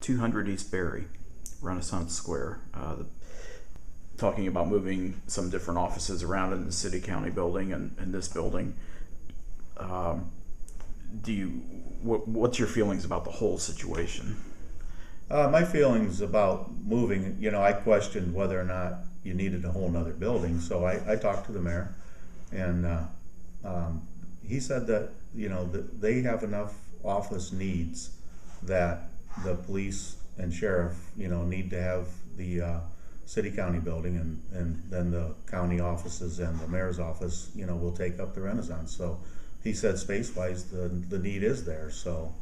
200 East Berry, Renaissance Square. Talking about moving some different offices around in the city county building and this building. What's your feelings about the whole situation? My feelings about moving, I questioned whether or not you needed a whole nother building. So I talked to the mayor, and he said that, that they have enough office needs that the police and sheriff, need to have the city county building, and then the county offices and the mayor's office, will take up the Renaissance. So he said space-wise, the need is there. So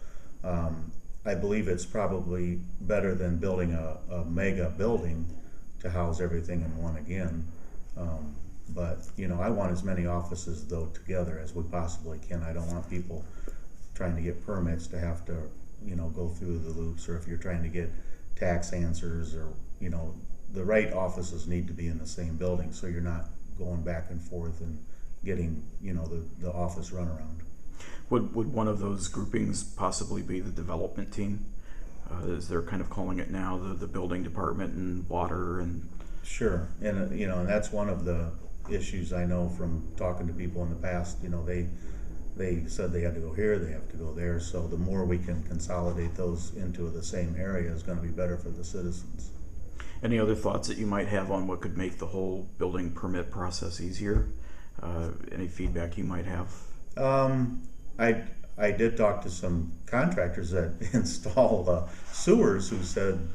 I believe it's probably better than building a mega building to house everything in one again. But I want as many offices though together as we possibly can. I don't want people trying to get permits to have to go through the loops, or if you're trying to get tax answers, or the right offices need to be in the same building, so you're not going back and forth and getting the office runaround. Would one of those groupings possibly be the development team, as they're kind of calling it now, the building department and water and? Sure, and and that's one of the issues I know from talking to people in the past. They said they had to go here, they have to go there. So the more we can consolidate those into the same area is going to be better for the citizens. Any other thoughts that you might have on what could make the whole building permit process easier? Any feedback you might have? I did talk to some contractors that install sewers who said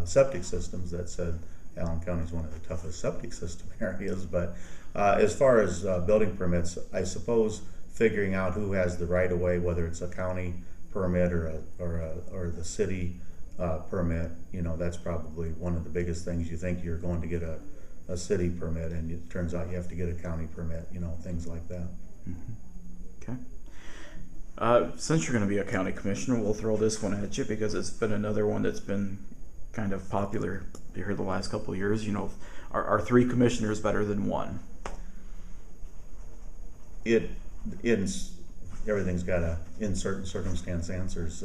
septic systems that said Allen County is one of the toughest septic system areas. But as far as building permits, I suppose figuring out who has the right of way, whether it's a county permit or the city permit, that's probably one of the biggest things. You think you're going to get a city permit, and it turns out you have to get a county permit, things like that. Mm-hmm. Okay. Since you're going to be a county commissioner, we'll throw this one at you because it's been another one that's been kind of popular here the last couple of years. Are 3 commissioners better than 1? Everything's got a in certain circumstance answers.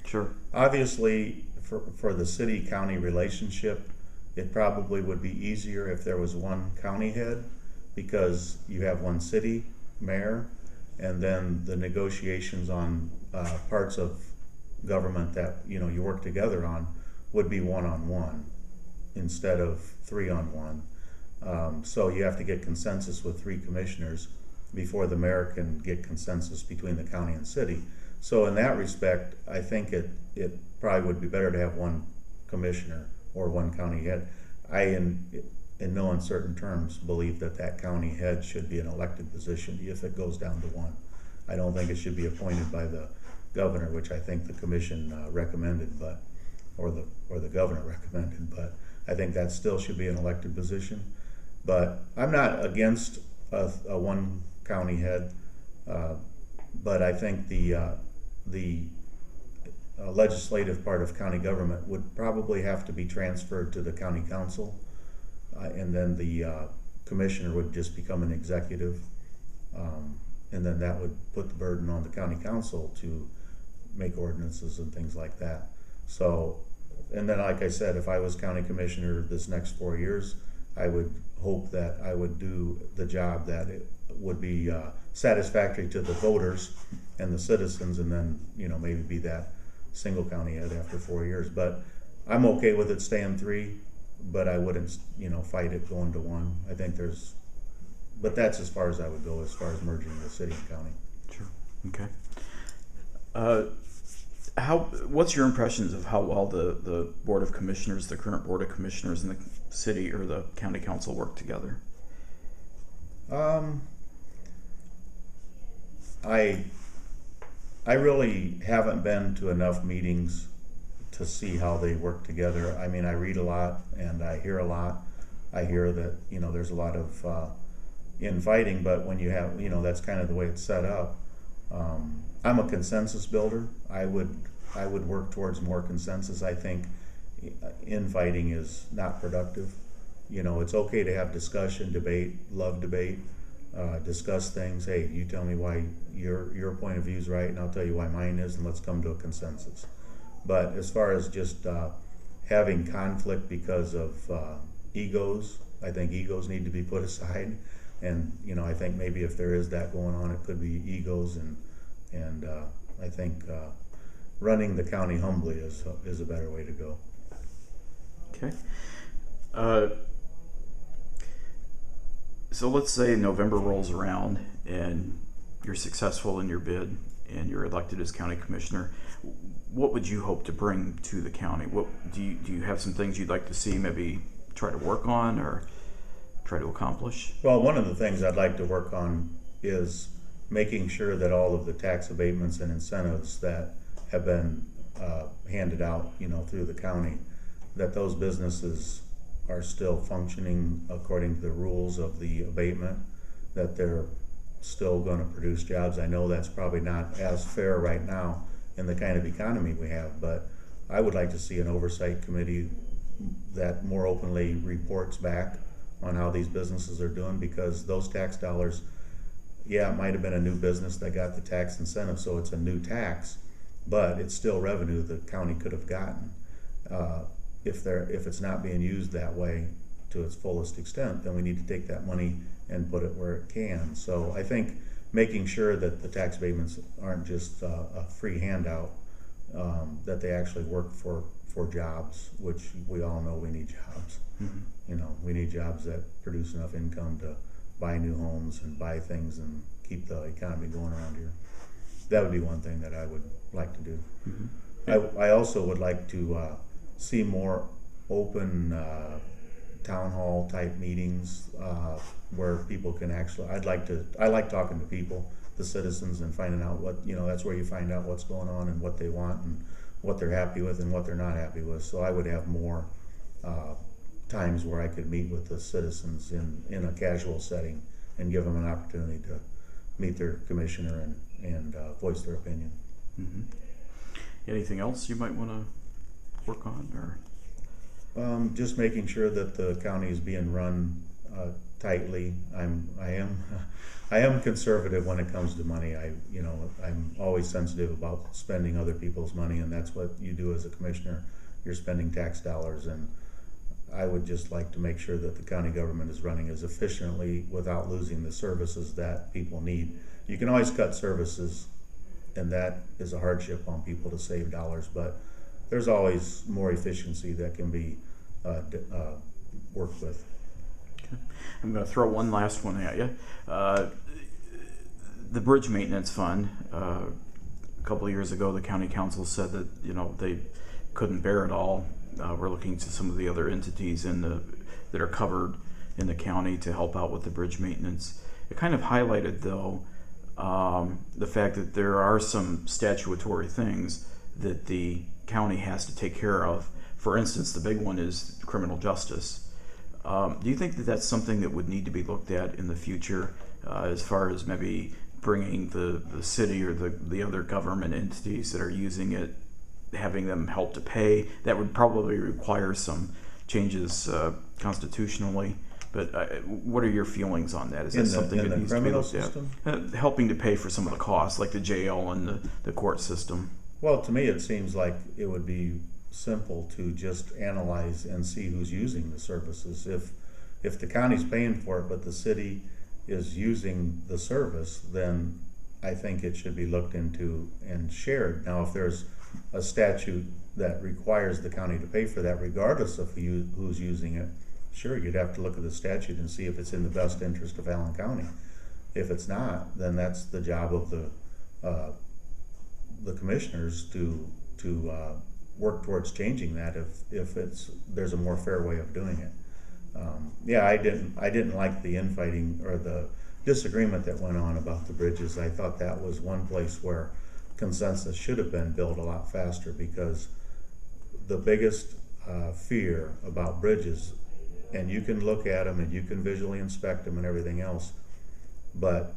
Sure. Obviously, for the city-county relationship, it probably would be easier if there was one county head, because you have one city mayor, and then the negotiations on parts of government that you work together on would be one-on-one instead of 3-on-1. So you have to get consensus with 3 commissioners before the mayor can get consensus between the county and city. So in that respect, I think it probably would be better to have one commissioner or one county head. I, in no uncertain terms, believe that county head should be an elected position if it goes down to 1. I don't think it should be appointed by the governor, which I think the commission recommended, or the governor recommended, but I think that still should be an elected position. But I'm not against a one county head, but I think the legislative part of county government would probably have to be transferred to the county council, and then the commissioner would just become an executive, and then that would put the burden on the county council to make ordinances and things like that. So, and then like I said, if I was county commissioner this next 4 years, I would hope that I would do the job that it would be satisfactory to the voters and the citizens, and then maybe be that single county head after 4 years. But I'm okay with it staying 3, but I wouldn't fight it going to 1. I think but that's as far as I would go as far as merging the city and county. Sure. Okay. What's your impressions of how well the Board of Commissioners, the current Board of Commissioners, and the city or the county council work together? I really haven't been to enough meetings to see how they work together. I mean, I read a lot and I hear a lot. I hear that there's a lot of infighting, but when you have that's kind of the way it's set up. I'm a consensus builder. I would work towards more consensus. I think infighting is not productive. It's okay to have discussion, debate, love debate, discuss things. Hey, you tell me why your point of view is right, and I'll tell you why mine is, and let's come to a consensus. But as far as just having conflict because of egos, I think egos need to be put aside. And I think maybe if there is that going on, it could be egos, and I think running the county humbly is a better way to go. Okay. So let's say November rolls around and you're successful in your bid and you're elected as county commissioner. What would you hope to bring to the county? What do you have some things you'd like to see maybe try to work on or try to accomplish? Well, one of the things I'd like to work on is making sure that all of the tax abatements and incentives that have been handed out, through the county, that those businesses are still functioning according to the rules of the abatement, that they're still going to produce jobs. I know that's probably not as fair right now in the kind of economy we have, but I would like to see an oversight committee that more openly reports back on how these businesses are doing, because those tax dollars, yeah, it might have been a new business that got the tax incentive, so it's a new tax, but it's still revenue the county could have gotten. If it's not being used that way to its fullest extent, then we need to take that money and put it where it can. So I think making sure that the tax abatements aren't just a free handout, that they actually work for jobs, which we all know we need jobs. Mm-hmm. We need jobs that produce enough income to buy new homes and buy things and keep the economy going around here. That would be one thing that I would like to do. Mm-hmm. I also would like to see more open town hall type meetings where people can actually, I like talking to people, the citizens, and finding out what, that's where you find out what's going on and what they want and what they're happy with and what they're not happy with. So I would have more times where I could meet with the citizens in a casual setting and give them an opportunity to meet their commissioner and voice their opinion. Mm-hmm. Anything else you might want to work on, or? Just making sure that the county is being run tightly. I am conservative when it comes to money. I'm always sensitive about spending other people's money, and that's what you do as a commissioner. You're spending tax dollars, and I would just like to make sure that the county government is running as efficiently without losing the services that people need. You can always cut services, and that is a hardship on people to save dollars, but there's always more efficiency that can be worked with. Okay. I'm going to throw one last one at you. The bridge maintenance fund. A couple of years ago, the county council said that they couldn't bear it all. We're looking to some of the other entities that are covered in the county to help out with the bridge maintenance. It kind of highlighted, though, the fact that there are some statutory things that the county has to take care of. For instance, the big one is criminal justice. Do you think that that's something that would need to be looked at in the future, as far as maybe bringing the city or the other government entities that are using it, having them help to pay? That would probably require some changes constitutionally. But what are your feelings on that? Is that something that needs to be looked at? Helping to pay for some of the costs, like the jail and the court system. Well, to me, it seems like it would be simple to just analyze and see who's using the services. If the county's paying for it, but the city is using the service, then I think it should be looked into and shared. Now, if there's a statute that requires the county to pay for that, regardless of who's using it, sure, you'd have to look at the statute and see if it's in the best interest of Allen County. If it's not, then that's the job of the commissioners to work towards changing that if there's a more fair way of doing it. I didn't like the infighting or the disagreement that went on about the bridges. I thought that was one place where consensus should have been built a lot faster, because the biggest fear about bridges, and you can look at them and you can visually inspect them and everything else, but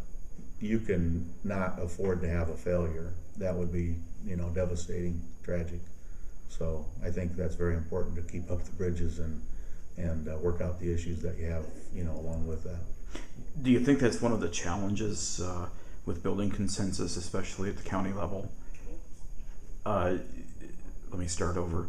you can not afford to have a failure. That would be, devastating, tragic. So I think that's very important to keep up the bridges and work out the issues that you have, along with that. Do you think that's one of the challenges with building consensus, especially at the county level? let me start over.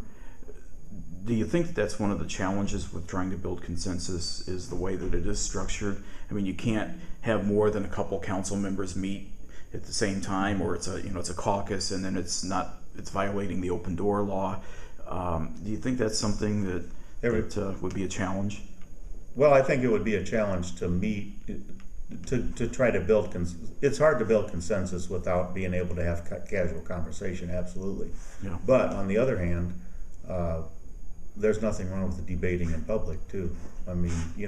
Do you think that that's one of the challenges with trying to build consensus, is the way that it is structured? I mean, you can't have more than a couple council members meet at the same time, or it's a caucus, and then it's violating the open door law. Do you think that's something that would be a challenge? Well, I think it would be a challenge to meet, to try to build, it's hard to build consensus without being able to have casual conversation, absolutely. Yeah. But on the other hand, there's nothing wrong with the debating in public too. I mean, you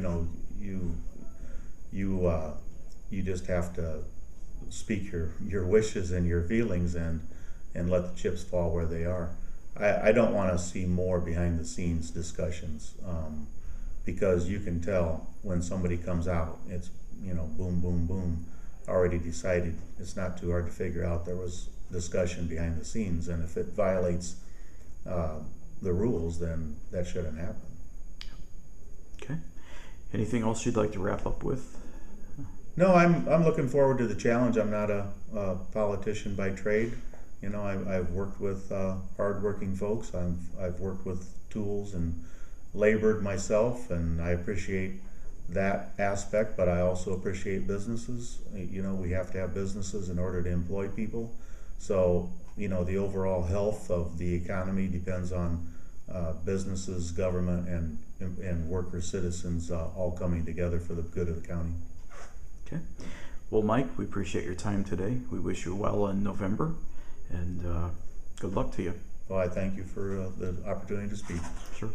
just have to speak your wishes and your feelings and let the chips fall where they are. I don't want to see more behind the scenes discussions, because you can tell when somebody comes out, it's boom, boom, boom, already decided. It's not too hard to figure out there was discussion behind the scenes, and if it violates the rules, then that shouldn't happen. Okay. Anything else you'd like to wrap up with? No, I'm looking forward to the challenge. I'm not a politician by trade. I've worked with hardworking folks. I've worked with tools and labored myself, and I appreciate that aspect. But I also appreciate businesses. We have to have businesses in order to employ people. So the overall health of the economy depends on businesses, government, and worker citizens all coming together for the good of the county. Okay. Well, Mike, we appreciate your time today. We wish you well in November, and good luck to you. Well, I thank you for the opportunity to speak. Sure.